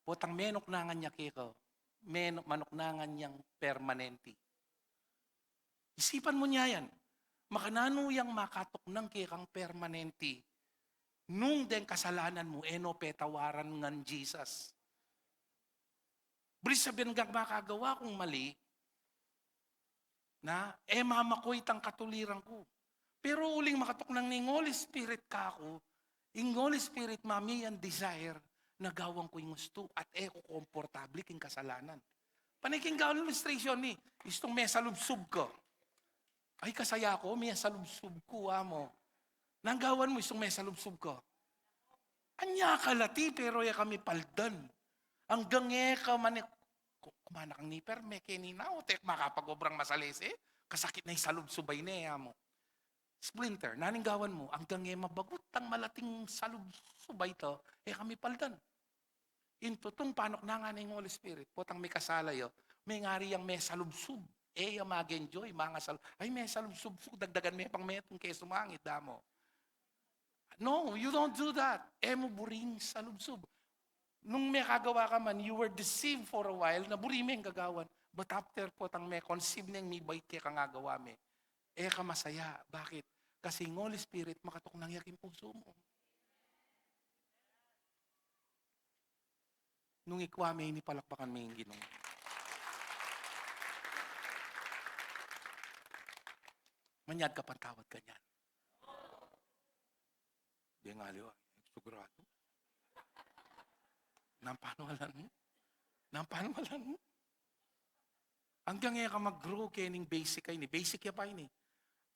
[SPEAKER 1] potang menok nangan niya kiko, manok nangan niyang permanenti. Isipan mo niya yan. Makanano yang makatok ng kikang permanenti. Nung den kasalanan mo, petawaran ngan Jesus. Bris sabihin kang makagawa kong mali, na mama ko itang katuliran ko. Pero uling makatok ng Holy Spirit ka ako, yung Holy Spirit, mami, ang desire, nagawang ko yung gusto at eko komportable king kasalanan. Paniking gawang illustration ni, istong may salubsub ko. Ay, kasaya ko, may salubsub ko, amo. Nanggawan mo istong may salubsub ko. Anya kalati, pero ya kami paldan. Hanggang ka manik, kumana kang niper, may kininaw, tek makapagobrang masalese, kasakit na yung salubsubay niya mo. Splinter, naninggawan mo, hanggang mabagot ang malating salubsubay to, kami paldan. Into tong panok na nga ng Holy Spirit, potang may kasalayo, may ngari yung may salubsub, mag-enjoy, mga ay may salubsub, dagdagan may pang metong kaya sumangit, damo. No, you don't do that. Mo buring salubsub. Nung may kagawa ka man, you were deceived for a while, na buri may gagawan. But after potang may conceive niyang may bait kaya kang gagawa may, ka masaya. Bakit? Kasi ng Holy Spirit makatok nang yakin puso mo. Nung ikwa may inipalakpakan may yung ginong. Manyad ka pantawad ka niyan. Di nga liwa, sigurado. Nampanawalan mo? Nampanawalan mo? Hanggang ka mag-grow kayo ng basic kayo ni. Basic ya pa yun eh.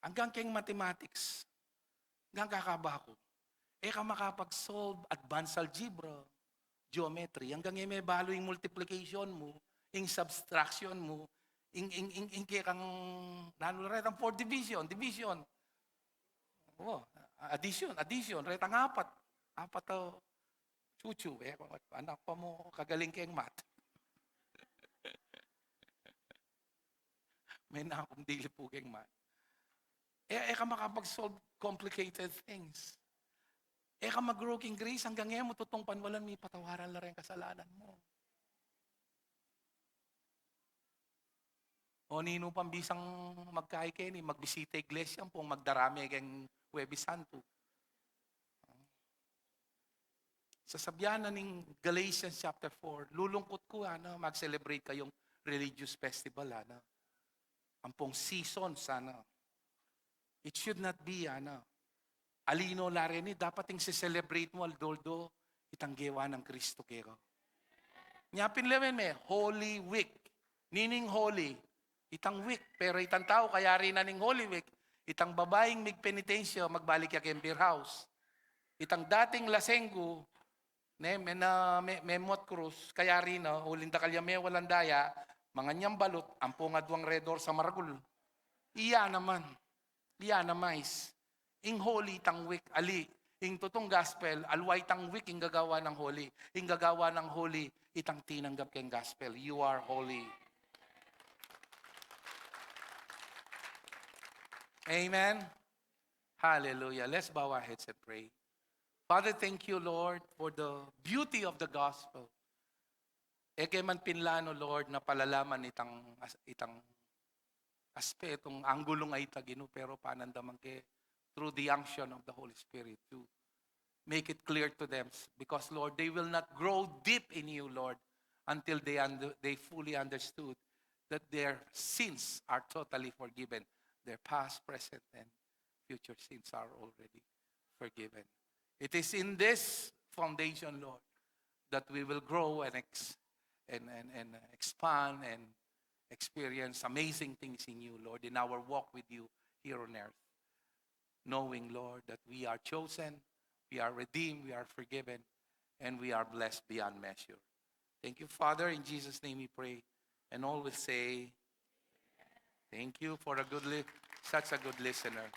[SPEAKER 1] Hanggang kayong mathematics. Hanggang kakabako. Ka makapag-solve advanced algebra, geometry. Hanggang may balo yung multiplication mo, yung subtraction mo, yung kaya kang nanulat ang 4 division. Oh, addition. Retang 4. 4 to chuchu. Anak pa mo, kagaling kayong math. May na akong dili po kayong math. Ka makapag-solve complicated things. Ka mag-grow king grace hanggang ngayon mo tutong panwalan may patawaran na rin kasalanan mo. O nino pang bisang magkaay kayo ni, magbisita iglesia po, magdarami kayong Huwebes Santo. Sasabihan na ng Galatians chapter 4, lulungkot ko, mag-celebrate kayong religious festival, ang pong season, sana. It should not be, alino la rin, dapat yung celebrate mo, aldoldo, itanggewa ng Kristo kero. Nyapin lewen me, Holy Week. Nining holy, itang week, pero itang tao, kaya rin na ning Holy Week, itang babaeng migpenitensya, magbalik ya kay beer house. Itang dating lasenggo, may mot krus, kaya rin, hulinda kalya may walang daya, mga niyang balot, ang pungadwang redor sa maragul. Iya naman, ing holy itang week, ali, ing tutong gospel, alway itang week, ing gagawa ng holy. Ing gagawa ng holy, itang tinanggap kayong gospel. You are holy. Amen? Hallelujah. Let's bow our heads and pray. Father, thank you, Lord, for the beauty of the gospel. Kay man pinlano, Lord, na palalaman itang aspetong anggulong ay tagino, pero panandaman kay through the unction of the Holy Spirit to make it clear to them. Because, Lord, they will not grow deep in you, Lord, until they fully understood that their sins are totally forgiven. Their past, present, and future sins are already forgiven. It is in this foundation, Lord, that we will grow and expand and experience amazing things in you, Lord, in our walk with you here on earth. Knowing, Lord, that we are chosen, we are redeemed, we are forgiven, and we are blessed beyond measure. Thank you, Father. In Jesus' name we pray. And all will say, thank you for such a good listener.